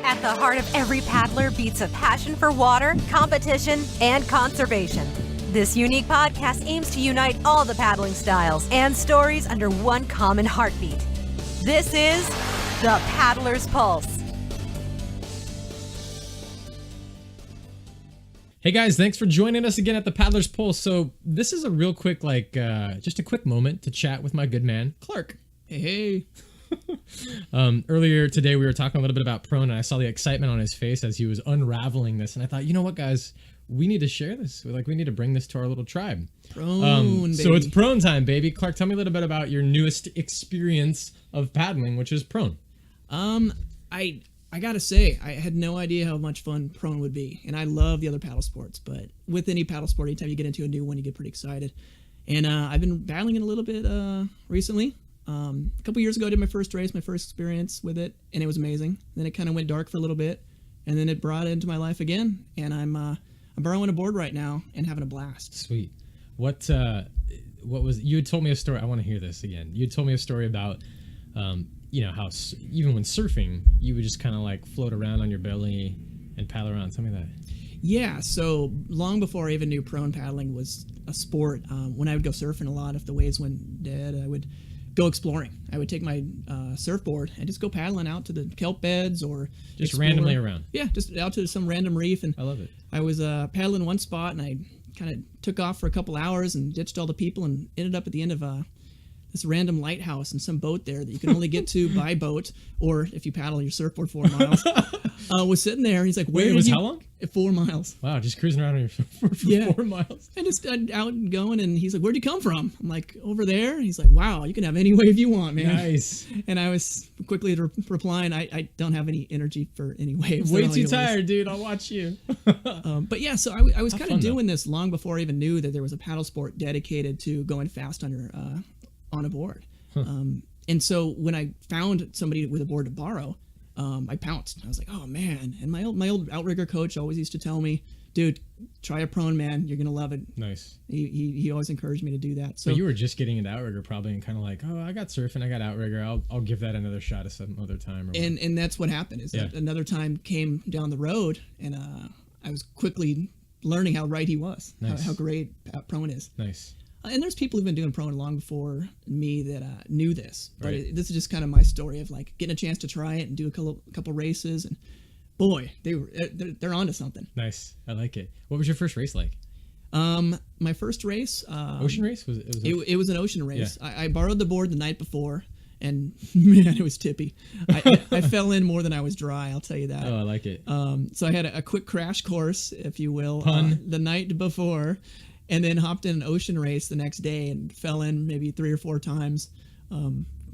At the heart of every paddler beats a passion for water, competition, and conservation. This unique podcast aims to unite all the paddling styles and stories under one common heartbeat. This is The Paddler's Pulse. Hey guys, thanks for joining us again at The Paddler's Pulse. So this is a real quick, just a quick moment to chat with my good man, Clarke. Hey. Earlier today, we were talking a little bit about prone, and I saw the excitement on his face as he was unraveling this. And I thought, you know what, guys? We need to share this. We need to bring this to our little tribe. Prone, baby. So it's prone time, baby. Clarke, tell me a little bit about your newest experience of paddling, which is prone. I gotta say, I had no idea how much fun prone would be. And I love the other paddle sports. But with any paddle sport, anytime you get into a new one, you get pretty excited. And I've been battling it a little bit recently. A couple years ago, I did my first race, my first experience with it, and it was amazing. Then it kind of went dark for a little bit, and then it brought it into my life again. And I'm borrowing a board right now and having a blast. Sweet. What was you had told me a story? I want to hear this again. You had told me a story about, how even when surfing, you would just kind of like float around on your belly and paddle around. Tell me that. Yeah, so long before I even knew prone paddling was a sport, when I would go surfing a lot, if the waves went dead, I would go exploring. I would take my surfboard and just go paddling out to the kelp beds or just explore. randomly around. Yeah, just out to some random reef. And I love it. I was paddling one spot, and I kind of took off for a couple hours and ditched all the people and ended up at the end of this random lighthouse and some boat there that you can only get to by boat, or if you paddle your surfboard 4 miles. Was sitting there, and he's like, "Wait, it was how long? 4 miles. Wow, just cruising around on your surfboard for 4 miles. And just out and going, and he's like, "Where'd you come from?" I'm like, "Over there." And he's like, "Wow, you can have any wave you want, man." Nice. And I was quickly replying, I don't have any energy for any waves. Way too tired, dude. I'll watch you. But yeah, so I was kind of doing this long before I even knew that there was a paddle sport dedicated to going fast on a board. And so when I found somebody with a board to borrow, I pounced. I was like, "Oh man!" And my old outrigger coach always used to tell me, "Dude, try a prone, man. You're gonna love it." Nice. He always encouraged me to do that. So but you were just getting into outrigger probably, and kind of like, "Oh, I got surfing, I got outrigger. I'll give that another shot at some other time." And that's what happened. That another time came down the road, and I was quickly learning how right he was. Nice. How great prone is. Nice. And there's people who've been doing prone long before me that knew this. But right. This is just kind of my story of like getting a chance to try it and do a couple races, and boy, they're onto something. Nice, I like it. What was your first race like? My first race, ocean race it was an ocean race. Yeah. I borrowed the board the night before, and man, it was tippy. I fell in more than I was dry. I'll tell you that. Oh, I like it. So I had a quick crash course, if you will, the night before. And then hopped in an ocean race the next day and fell in maybe 3 or 4 times.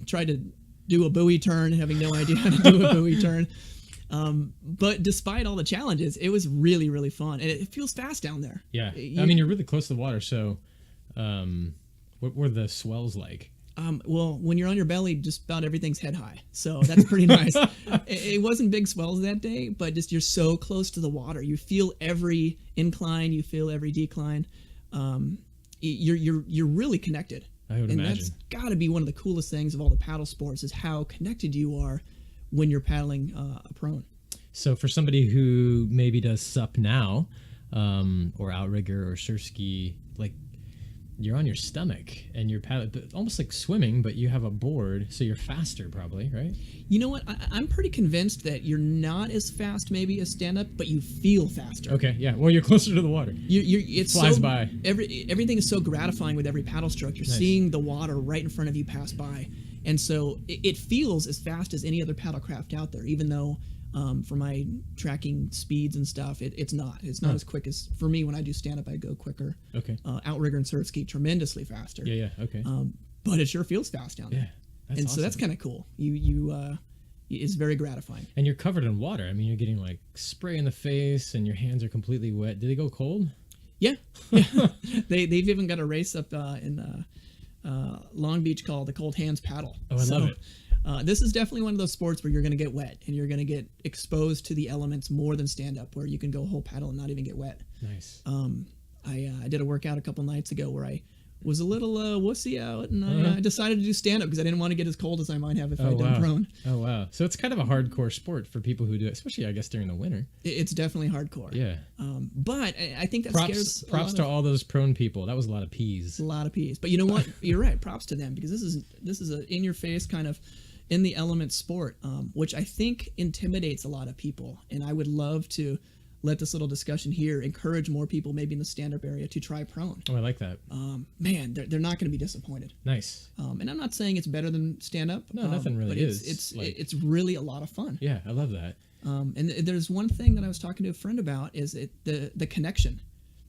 Tried to do a buoy turn, having no idea how to do a buoy turn. But despite all the challenges, it was really, really fun. And it feels fast down there. Yeah. You're really close to the water. So what were the swells like? Well, when you're on your belly, just about everything's head high. So that's pretty nice. It wasn't big swells that day, but just you're so close to the water. You feel every incline. You feel every decline. You're really connected. I would imagine. That's got to be one of the coolest things of all the paddle sports is how connected you are when you're paddling a prone. So for somebody who maybe does SUP now, or outrigger or surf ski, like you're on your stomach and you're paddling, almost like swimming, but you have a board, so you're faster probably, right? You know what? I'm pretty convinced that you're not as fast maybe as stand-up, but you feel faster. Okay, yeah. Well, you're closer to the water. It flies by. Everything is so gratifying with every paddle stroke. You're seeing the water right in front of you pass by. And so it feels as fast as any other paddlecraft out there, even though for my tracking speeds and stuff, it's not as quick as for me. When I do stand up, I go quicker. Okay. Outrigger and surf ski tremendously faster. Yeah. Okay. But it sure feels fast down there. Yeah. So that's kind of cool. It's very gratifying. And you're covered in water. I mean, you're getting like spray in the face, and your hands are completely wet. Did they go cold? Yeah. They've even got a race up in Long Beach called the Cold Hands Paddle. Oh, I love it. This is definitely one of those sports where you're going to get wet and you're going to get exposed to the elements more than stand up, where you can go whole paddle and not even get wet. Nice. I did a workout a couple nights ago where I was a little wussy out, and I decided to do stand-up because I didn't want to get as cold as I might have if I'd done prone. Oh, wow. So it's kind of a hardcore sport for people who do it, especially, I guess, during the winter. It's definitely hardcore. Yeah. But I think that scares props to all those prone people. That was a lot of peas. A lot of peas. But you know what? You're right. Props to them, because this is a in-your-face kind of in the element sport, which I think intimidates a lot of people. And I would love to let this little discussion here encourage more people, maybe in the stand-up area, to try prone. Oh, I like that. Man, they're not going to be disappointed. Nice. And I'm not saying it's better than stand-up. No, nothing really is. It's really a lot of fun. Yeah, I love that. And there's one thing that I was talking to a friend about is the connection.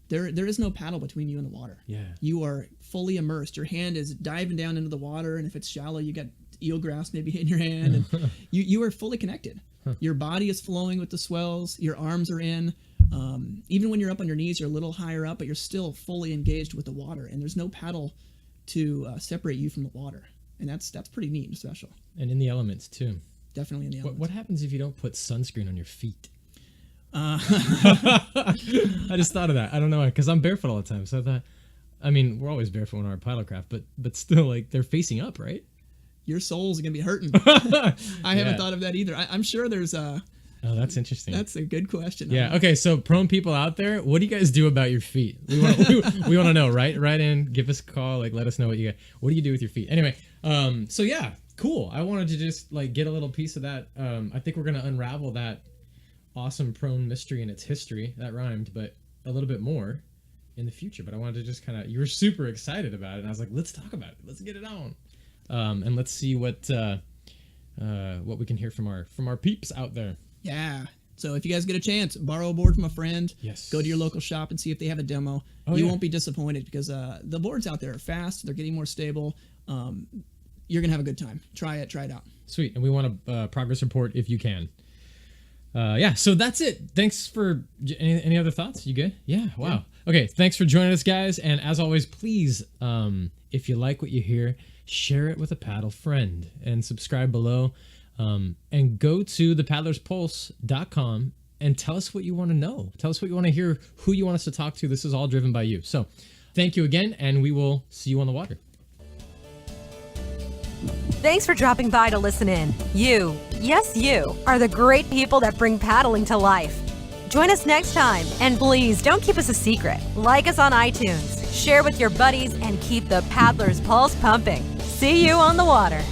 There is no paddle between you and the water. Yeah. You are fully immersed. Your hand is diving down into the water, and if it's shallow, you got eelgrass maybe in your hand, and you are fully connected. Huh. Your body is flowing with the swells. Your arms are in. Even when you're up on your knees, you're a little higher up, but you're still fully engaged with the water. And there's no paddle to separate you from the water. And that's pretty neat and special. And in the elements, too. Definitely in the elements. What happens if you don't put sunscreen on your feet? I just thought of that. I don't know, because I'm barefoot all the time. So I thought, I mean, we're always barefoot in our paddlecraft, but still, like, they're facing up, right? Your soles are going to be hurting. I haven't thought of that either. I'm sure there's a... Oh, that's interesting. That's a good question. Yeah. Okay. So prone people out there, what do you guys do about your feet? We want to know, right? Write in, give us a call, like let us know what do you do with your feet? Anyway, so yeah, cool. I wanted to just like get a little piece of that. I think we're gonna unravel that awesome prone mystery and its history. That rhymed, but a little bit more in the future. But I wanted to just kind of, you were super excited about it, and I was like, let's talk about it. Let's get it on, and let's see what we can hear from our peeps out there. Yeah. So if you guys get a chance, borrow a board from a friend. Yes. Go to your local shop and see if they have a demo. You won't be disappointed, because the boards out there are fast. They're getting more stable. You're going to have a good time. Try it out. Sweet. And we want a progress report if you can. Yeah, so that's it. Thanks for... Any other thoughts? You good? Yeah, wow. Yeah. Okay, thanks for joining us, guys. And as always, please, if you like what you hear, share it with a paddle friend and subscribe below. And go to thepaddlerspulse.com and tell us what you want to know. Tell us what you want to hear, who you want us to talk to. This is all driven by you. So thank you again, and we will see you on the water. Thanks for dropping by to listen in. You, yes you, are the great people that bring paddling to life. Join us next time, and please don't keep us a secret. Like us on iTunes, share with your buddies, and keep the Paddler's Pulse pumping. See you on the water.